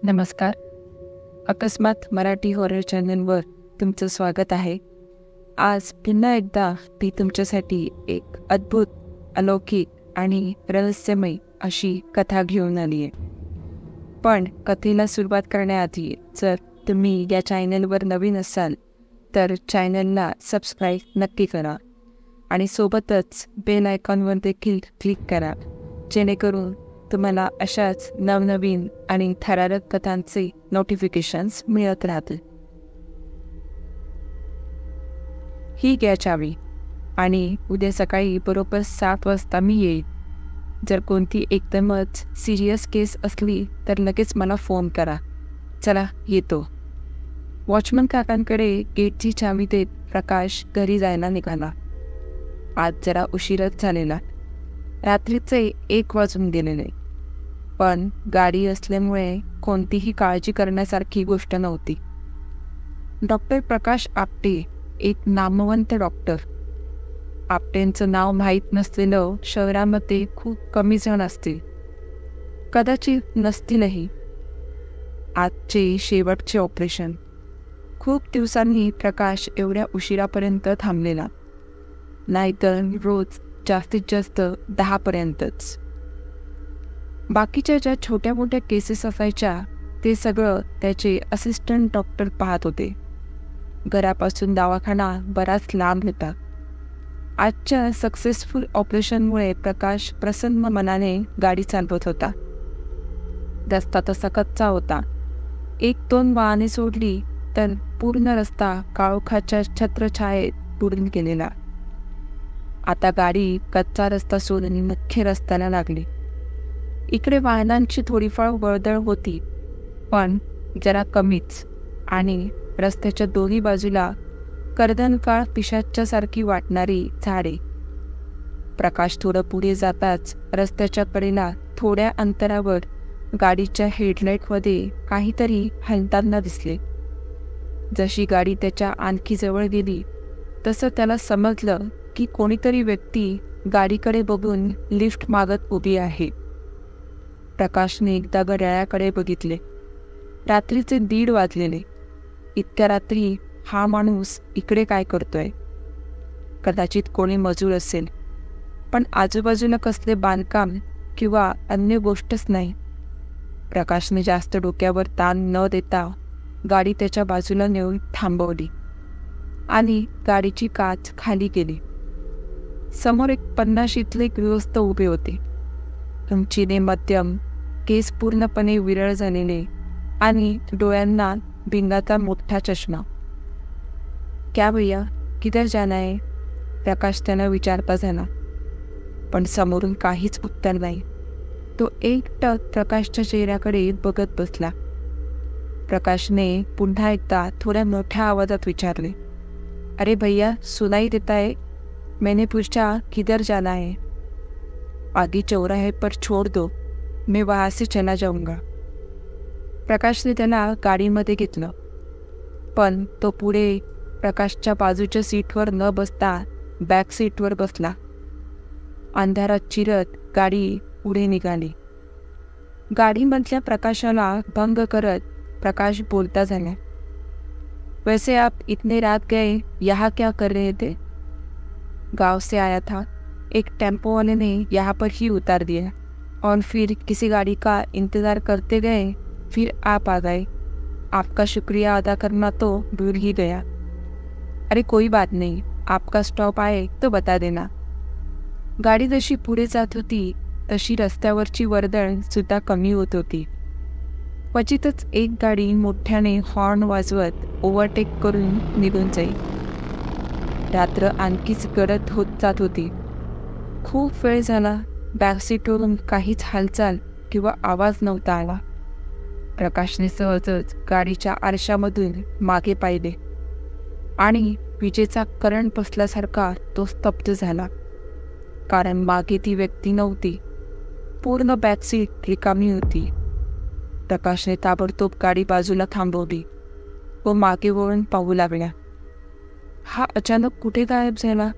नमस्कार. अकस्मात मराठी हॉरर चॅनलवर तुमचं स्वागत आहे. आज पुन्हा एकदा मी तुमच्यासाठी एक अद्भुत, अलौकिक आणि रहस्यमय अशी कथा घेऊन आली आहे. पण कथेला सुरुवात करण्याआधी जर तुम्ही या चॅनलवर नवीन असाल तर चॅनलला सबस्क्राईब नक्की करा आणि सोबतच बेल आयकॉनवर देखील क्लिक करा, जेणेकरून तुम्हाला अशाच नवनवीन आणि थरारक कथांचे नोटिफिकेशन्स मिळत राहतील. ही घ्या चावी आणि उद्या सकाळी बरोबर 7 वाजता मी येईल. जर कोणती एकदमच सिरियस केस असली तर लगेच मला फोन करा. चला येतो. वॉचमन काकांकडे गेटची चावी देत प्रकाश घरी जायला निघाला. आज जरा उशीरच झालेला. रात्रीचे 1 वाजून गेलेले, पण गाडी असल्यामुळे कोणतीही काळजी करण्यासारखी गोष्ट नव्हती. डॉक्टर प्रकाश आपटे एक नामवंत डॉक्टर. आपटेंचं नाव माहीत नसलेलं शहरामध्ये खूप कमी जण असतील, कदाचित नसतीलही. आजचे शेवटचे ऑपरेशन. खूप दिवसांनी प्रकाश एवढ्या उशिरापर्यंत थांबलेला, नाहीतर रोज जास्तीत जास्त 10पर्यंतच. बाकीच्या ज्या छोट्या मोठ्या केसेस असायच्या ते सगळं त्याचे असिस्टंट डॉक्टर पाहत होते. घरापासून दवाखाना बराच लांब होता. आजच्या सक्सेसफुल ऑपरेशनमुळे प्रकाश प्रसन्न मनाने गाडी चालवत होता. रस्ता तसा कच्चा होता. 1-2 वाहने सोडली तर पूर्ण रस्ता काळोखाच्या छत्रछायेत बुडून गेलेला. आता गाडी कच्चा रस्ता सोडून मुख्य रस्त्याला लागली. इकडे वाहनांची थोडीफार वर्दळ होती, पण जरा कमीच, आणि रस्त्याच्या दोन्ही बाजूला कर्दनकाळ पिशाच्यासारखी वाटणारी झाडे. प्रकाश थोडं पुढे जाताच रस्त्याच्या कडेला थोड्या अंतरावर गाडीच्या हेडलाईटमध्ये काहीतरी हलताना दिसले. जशी गाडी त्याच्या आणखी जवळ गेली तसं त्याला समजलं की कोणीतरी व्यक्ती गाडीकडे बघून लिफ्ट मागत उभी आहे. प्रकाशने एकदा घड्याळाकडे बघितले. रात्रीचे 1:30 वाजलेले. इतक्या रात्री हा माणूस इकडे काय करतोय? कदाचित कोणी मजूर असेल, पण आजूबाजूला कसले बांधकाम किंवा अन्य गोष्टच नाही. प्रकाशने जास्त डोक्यावर ताण न देता गाडी त्याच्या बाजूला नेऊन थांबवली आणि गाडीची काच खाली केली. समोर एक 50शीतले गृहस्थ उभे होते. उंचीने मध्यम, केस पूर्णपणे विरळ झालेले आणि डोळ्यांना भिंगाचा मोठा चष्मा. क्या भैया, किधर जाना है? प्रकाश त्यानं विचारता झाला, पण समोरून काहीच उत्तर नाही. तो एकटक प्रकाशच्या चेहऱ्याकडे बघत बसला. प्रकाशने पुन्हा एकदा थोड्या मोठ्या आवाजात विचारले, अरे भैया, सुनाई देता है? मैंने पूछा किधर जाना है? आगे चौराहे पर छोड़ दो, मैं वहाँ से चला जाऊंगा. प्रकाशने त्याला गाडीमध्ये घेतलं, पण तो पुढे प्रकाशच्या बाजूच्या सीटवर न बसता बॅक सीटवर बसला. अंधारात चिरत गाडी पुढे निघाली. गाडीमधल्या प्रकाशाला भंग करत प्रकाश बोलता झाला, वैसे आप इतने रात गए यहाँ क्या कर रहे थे? गांव से आया था. एक टेम्पो वाले ने यहाँ पर ही उतार दिया और फिर किसी गाड़ी का इंतज़ार करते गए, फिर आप आ गए. आपका शुक्रिया अदा करना तो भूल ही गया. अरे कोई बात नहीं, आपका स्टॉप आए तो बता देना. गाडी जशी पुढे जात होती तशी रस्त्यावरची वर्दळ सुद्धा कमी होत होती. क्वचितच एक गाडी मोठ्याने हॉर्न वाजवत ओव्हरटेक करून निघून जाई. रात्र आणखीच गडद होत जात होती. खूप वेळ झाला बॅकसीटवरून काहीच हालचाल किंवा आवाज नव्हता आला. प्रकाशने सहजच गाडीच्या आरशामधून मागे पाहिले आणि विजेचा करंट बसल्यासारखा तो स्तब्ध झाला, कारण मागे ती व्यक्ती नव्हती. पूर्ण बॅकसीट रिकामी होती. प्रकाशने ताबडतोब गाडी बाजूला थांबवली व मागे वळून पाहू लागला. हा अचानक कुठे गायब झाला?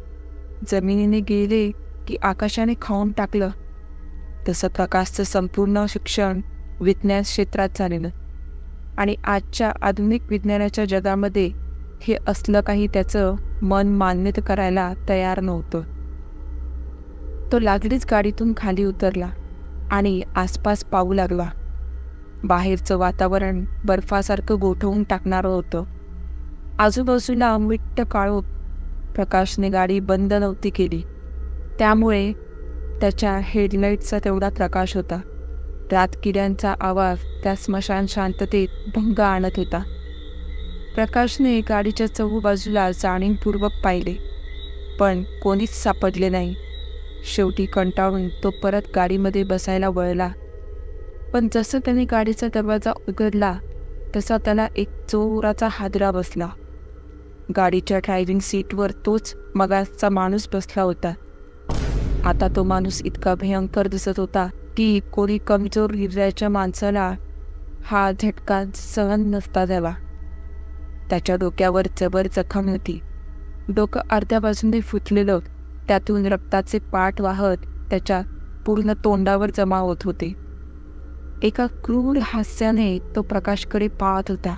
जमिनीने गेले की आकाशाने खाऊन टाकलं? तसं प्रकाशचं संपूर्ण शिक्षण विज्ञान क्षेत्रात झालेलं. आणि आजच्या आधुनिक विज्ञानाच्या जगामध्ये हे असलं काही त्याचं मन मान्य करायला तयार नव्हतं. तो लागलीच गाडीतून खाली उतरला आणि आसपास पाहू लागला. बाहेरचं वातावरण बर्फासारखं गोठवून टाकणारं होतं. आजूबाजूला मिट्ट काळोख. प्रकाशने गाडी बंद नव्हती केली, त्यामुळे त्याच्या हेडलाईटचा तेवढा प्रकाश होता. रातकिड्यांचा आवाज त्या स्मशान शांततेत भंग आणत होता. प्रकाशने गाडीच्या चहूबाजूला जाणीवपूर्वक पाहिले, पण कोणीच सापडले नाही. शेवटी कंटाळून तो परत गाडीमध्ये बसायला वळला. पण जसं त्याने गाडीचा दरवाजा उघडला तसा त्याला एक जोराचा हादरा बसला. गाडीच्या ड्रायव्हिंग सीटवर तोच मगाचा माणूस बसला होता. आता तो माणूस इतका भयंकर दिसत होता की कोणी कमजोर हृदयाच्या माणसाला हा झटका सहन नसता झाला. त्याच्या डोक्यावर जबर जखम होती. डोकं अर्ध्या बाजूने फुटलेलं, त्यातून रक्ताचे पाठ वाहत त्याच्या पूर्ण तोंडावर जमा होत होते. एका क्रूर हास्याने तो प्रकाशकडे पाहत होता.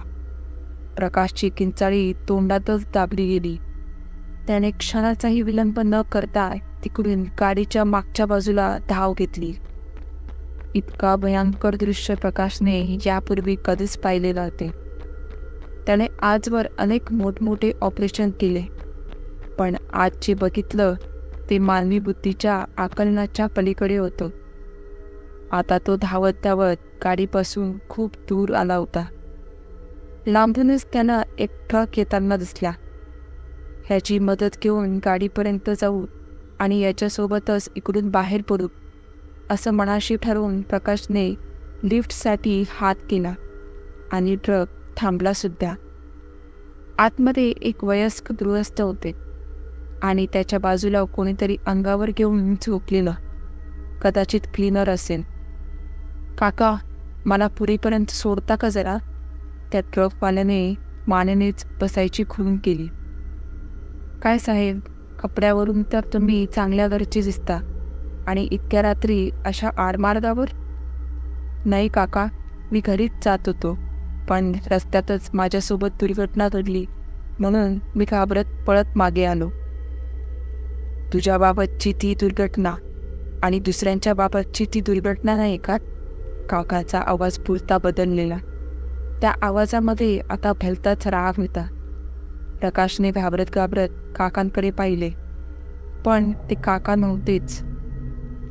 प्रकाशची किंचाळी तोंडातच दाबली गेली. त्याने क्षणाचाही विलंब न करता तिकडून गाडीच्या मागच्या बाजूला धाव घेतली. इतका भयंकर दृश्य प्रकाशने यापूर्वी कधीच पाहिले नव्हते. त्याने आजवर अनेक मोठमोठे ऑपरेशन केले, पण आज जे बघितलं ते मानवी बुद्धीच्या आकलनाच्या पलीकडे होतं. आता तो धावत धावत गाडीपासून खूप दूर आला होता. लांबूनच त्यांना एक ट्रक येताना दिसला. ह्याची मदत घेऊन गाडीपर्यंत जाऊ आणि याच्यासोबतच इकडून बाहेर पडू असं मनाशी ठरवून प्रकाशने लिफ्टसाठी हात केला आणि ट्रक थांबला सुद्धा. आतमध्ये एक वयस्क गृहस्थ होते आणि त्याच्या बाजूला कोणीतरी अंगावर घेऊन झोपलेलं, कदाचित क्लीनर असेल. काका, मला पुरीपर्यंत सोडता का जरा? त्या ट्रकवाल्याने मानेनेच बसायची खूण केली. काय साहेब, कपड्यावरून तर तुम्ही चांगल्या घरची दिसता आणि इतक्या रात्री अशा आडमार्गावर? नाही काका, मी घरीच जात होतो, पण रस्त्यातच माझ्यासोबत दुर्घटना घडली म्हणून मी घाबरत पळत मागे आलो. तुझ्या बाबतची ती दुर्घटना आणि दुसऱ्यांच्या बाबतची ती दुर्घटना नाही का? काकाचा आवाज पुरता बदललेला. त्या आवाजामध्ये आता भलताच राग होता. प्रकाशने घाबरत घाबरत काकांकडे पाहिले, पण ते काका नव्हतेच.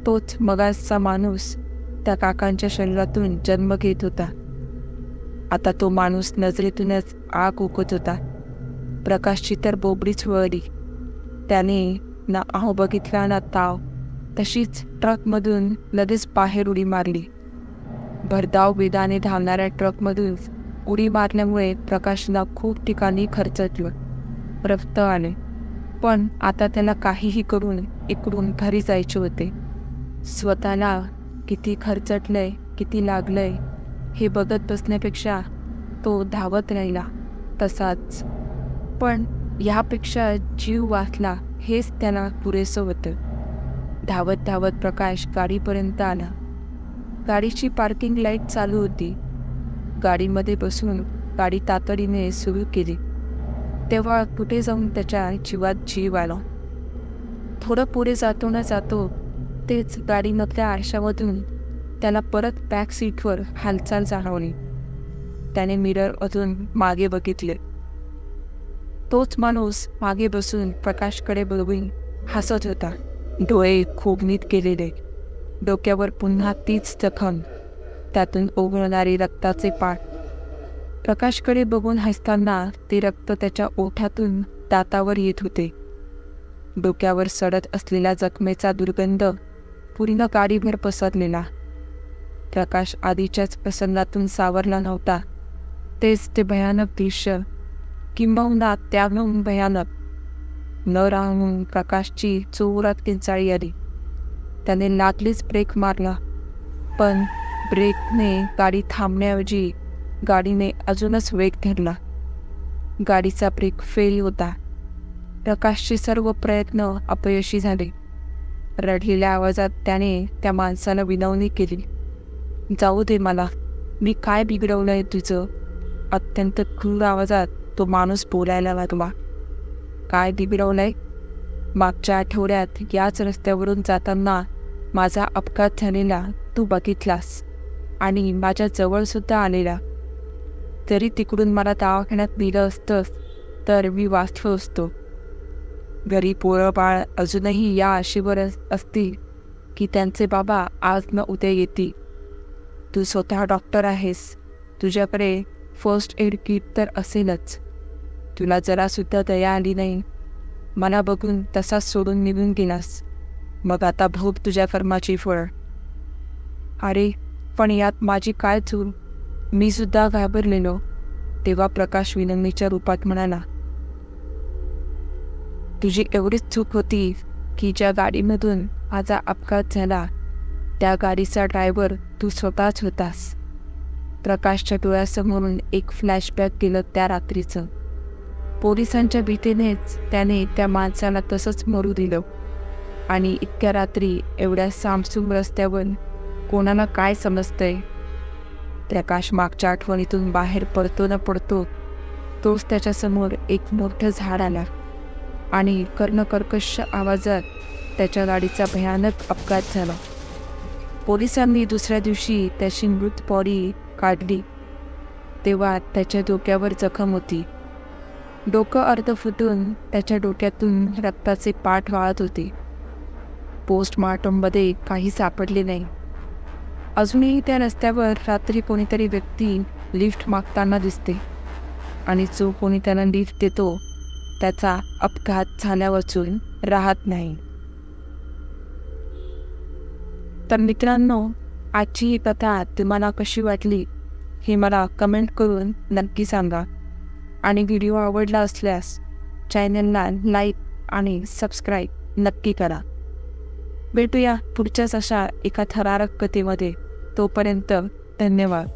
तोच मगाचा माणूस त्या काकांच्या शरीरातून जन्म घेत होता. आता तो माणूस नजरेतूनच आग उकत होता. प्रकाशची तर बोबडीच वळली. त्याने ना आह बघितला ना ताव. तशीच ट्रकमधून लगेच बाहेर उडी मारली. भरधाव वेगाने धावणाऱ्या ट्रकमधून उडी मारल्यामुळे प्रकाशला खूप ठिकाणी खरचटलं, रक्त आले. पण आता त्याला काहीही करून इकडून घरी जायचे होते. स्वतःला किती खरचटलंय, किती लागलंय हे बघत बसण्यापेक्षा तो धावत राहिला तसाच. पण ह्यापेक्षा जीव वाचला हेच त्याला पुरेसं होतं. धावत धावत प्रकाश गाडीपर्यंत आला. गाडीची पार्किंग लाईट चालू होती. गाडीमध्ये बसून गाडी तातडीने सुरू केली. तेव्हा कुठे जाऊन त्याच्या जीवात जीव आला. थोडं पुढे जातो ना जातो तेच गाडीमधल्या आरशामधून त्याला परत बॅक सीटवर हालचाल जाणवली. त्याने मिररमधून मागे बघितले. तोच माणूस मागे बसून प्रकाशकडे बघून हसत होता. डोळे खोबनीत केलेले, डोक्यावर पुन्हा तीच जखम, त्यातून ओघळणारे रक्ताचे पाठ. प्रकाशकडे बघून हसताना ते रक्त त्याच्या ओठातून दातावर येत होते. डोक्यावर सडत असलेल्या जखमेचा दुर्गंध पूर्ण गाडीभर पसरलेला. प्रकाश आधीच्याच प्रसंगातून सावरला नव्हता. तेच ते भयानक दृश्य, किंबहुना त्याहून भयानक. न राहून प्रकाशची जोरात किंचाळी आली. त्याने लागलीच ब्रेक मारला, पण ब्रेकने गाडी थांबण्याऐवजी गाडीने अजूनच वेग धरला. गाडीचा ब्रेक फेल होता. प्रकाशचे सर्व प्रयत्न अपयशी झाले. रडलेल्या आवाजात त्याने त्या माणसाला विनवणी केली. जाऊ दे मला, मी काय बिघडवलंय तुझं? अत्यंत क्रूर आवाजात तो माणूस बोलायला लागला. काय बिघडवलंय? मागच्या आठवड्यात याच रस्त्यावरून जाताना माझा अपघात झालेला तू बघितलास आणि माझ्या जवळसुद्धा आलेला. जरी तिकडून मला दवाखान्यात नेलं असतंस तर मी वाचलो असतो. घरी पोरं बाळ अजूनही या आशेवर असतील की त्यांचे बाबा आज न उद्या येतील. तू स्वतः डॉक्टर आहेस, तुझ्याकडे फर्स्ट एड किट तर असेलच. तुला जरासुद्धा दया आली नाही. मला बघून तसाच सोडून निघून गेलास. मग आता भोग तुझ्या कर्माची फळ. अरे पण यात माझी काय चूक? मी सुद्धा घाबरलेलो. तेव्हा प्रकाश विनम्रीच्या रूपात म्हणाला, तुझी एवढीच चूक होती की ज्या गाडीमधून माझा अपघात झाला त्या गाडीचा ड्रायव्हर तू स्वतःच होतास. प्रकाशच्या डोळ्यासमोरून एक फ्लॅशबॅक गेलं त्या रात्रीचं. पोलिसांच्या भीतीनेच त्याने त्या माणसाला तसंच मरू दिलं. आणि इतक्या रात्री एवढ्या सामसूम रस्त्यावर कोणाला काय समजतंय? प्रकाश मागच्या आठवणीतून बाहेर पडतो न पडतो तोच त्याच्यासमोर एक मोठं झाड आला आणि कर्णकर्कश आवाजात त्याच्या गाडीचा भयानक अपघात झाला. पोलिसांनी दुसऱ्या दिवशी त्याची मृत बॉडी काढली तेव्हा त्याच्या डोक्यावर जखम होती. डोकं अर्ध फुटून त्याच्या डोक्यातून रक्ताचे पाठ वाहत होते. पोस्टमॉर्टममध्ये काही सापडले नाही. अजूनही त्या रस्त्यावर रात्री कोणीतरी व्यक्ती लिफ्ट मागताना दिसते आणि जो कोणी त्याला लिफ्ट देतो त्याचा अपघात झाल्यावाचून राहत नाही. तर मित्रांनो, आजची ही कथा तुम्हाला कशी वाटली हे मला कमेंट करून नक्की सांगा. आणि व्हिडिओ आवडला असल्यास चॅनलला लाईक आणि सबस्क्राईब नक्की करा. भेटूया पुढच्याच अशा एका थरारक कथेमध्ये. तोपर्यंत धन्यवाद.